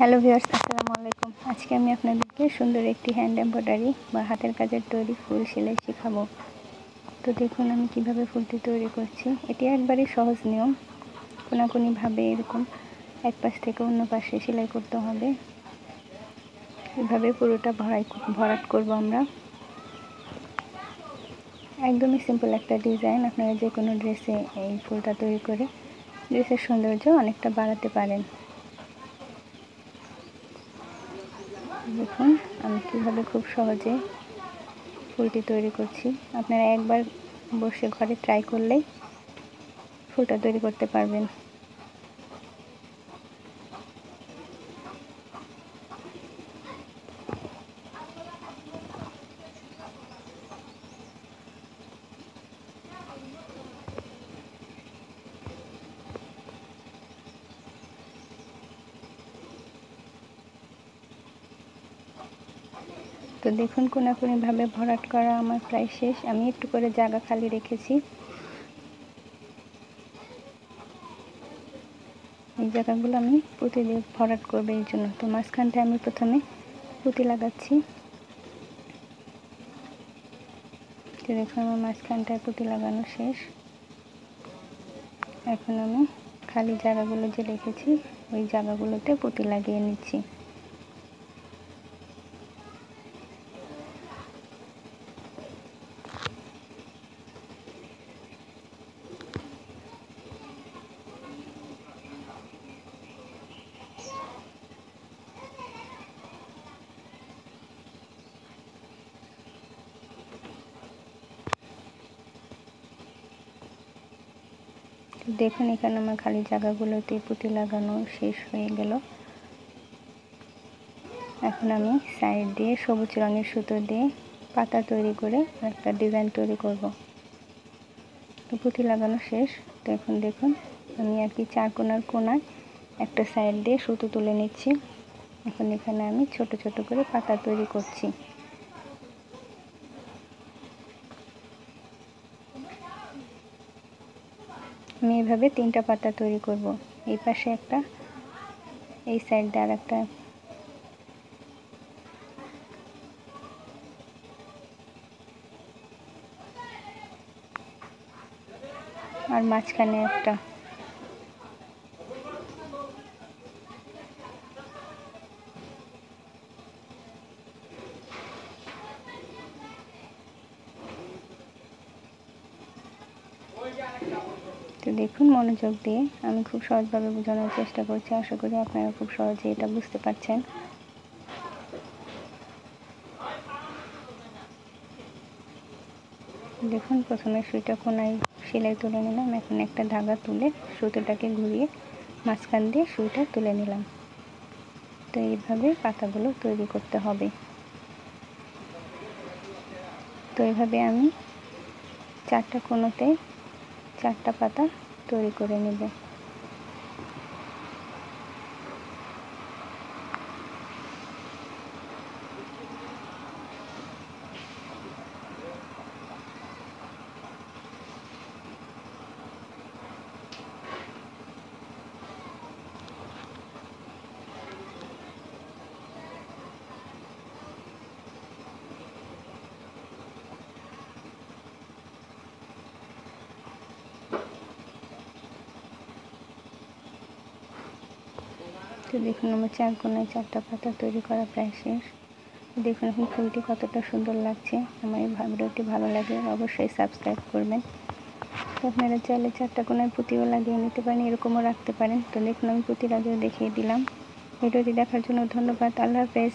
Hello viewers, আসসালামু আলাইকুম। আজকে আমি আপনাদেরকে সুন্দর একটি হ্যান্ড এমব্রয়ডারি বা হাতের কাজের তৈরি ফুল সেলাই শেখাবো। তো দেখুন আমি কিভাবে ফুলটি তৈরি করছি। এটি একবারই সহজ নিয়ম। কোনাকুনিভাবে এরকম এক পাশ থেকে অন্য পাশে সেলাই করতে হবে। এভাবে পুরোটা ভরাট করব আমরা। একদমই সিম্পল একটা ডিজাইন। আপনারা যে কোনো ড্রেসে এই ফুলটা তৈরি করে ড্রেসের সৌন্দর্য অনেকটা বাড়াতে পারেন। দেখুন আমি কীভাবে খুব সহজে ফুলটি তৈরি করছি। আপনারা একবার বসে ঘরে ট্রাই করলেই ফুলটা তৈরি করতে পারবেন। তো দেখুন কোনাকুনিভাবে ভরাট করা আমার প্রায় শেষ। আমি একটু করে জায়গা খালি রেখেছি। এই জায়গাগুলো আমি পুঁতি দিয়ে ভরাট করবো এই জন্য। তো মাঝখানটায় আমি প্রথমে পুঁতি লাগাচ্ছি। তো দেখুন আমার মাঝখানটায় পুঁতি লাগানো শেষ। এখন আমি খালি জায়গাগুলো যে রেখেছি ওই জায়গাগুলোতে পুঁতি লাগিয়ে নিচ্ছি। দেখুন এখানে আমার খালি জায়গাগুলোতে পুঁতি লাগানো শেষ হয়ে গেল। এখন আমি সাইড দিয়ে সবুজ রঙের সুতো দিয়ে পাতা তৈরি করে একটা ডিজাইন তৈরি করব। তো পুঁতি লাগানো শেষ। তো এখন দেখুন আমি আর কি চার কোণায় একটা সাইড দিয়ে সুতো তুলে নিচ্ছি। এখন এখানে আমি ছোট ছোট করে পাতা তৈরি করছি। আমি এভাবে 3টা পাতা তৈরি করব। এই পাশে একটা, এই সাইড দিয়ে আর একটা, আর মাঝখানে একটা। তো দেখুন মনোযোগ দিয়ে আমি খুব সহজভাবে বোঝানোর চেষ্টা করছি। আশা করি আপনারা খুব সহজে এটা বুঝতে পারছেন। দেখুন প্রথমে সুইটা কোনায় সেলাই তুলে নিলাম। এখন একটা ধাগা তুলে সুতোটাকে ঘুরিয়ে মাঝখান দিয়ে সুইটা তুলে নিলাম। তো এইভাবে পাতাগুলো তৈরি করতে হবে। তো এইভাবে আমি 4টা কোণাতে 4টা পাতা তৈরি করে নেব। তো দেখুন আমার 4 কোণায় 4টা পাতা তৈরি করা প্রায় শেষ। দেখুন এখন ফুলটি কতটা সুন্দর লাগছে। আমার এই ভিডিওটি ভালো লাগে অবশ্যই সাবস্ক্রাইব করবেন। তো আপনারা চাইলে 4টা কোণায় পুঁতিও লাগিয়ে নিতে পারেন, এরকমও রাখতে পারেন। তো দেখুন আমি পুঁতি লাগিয়ে দেখিয়ে দিলাম। ভিডিওটি দেখার জন্য ধন্যবাদ। আল্লাহ হাফেজ।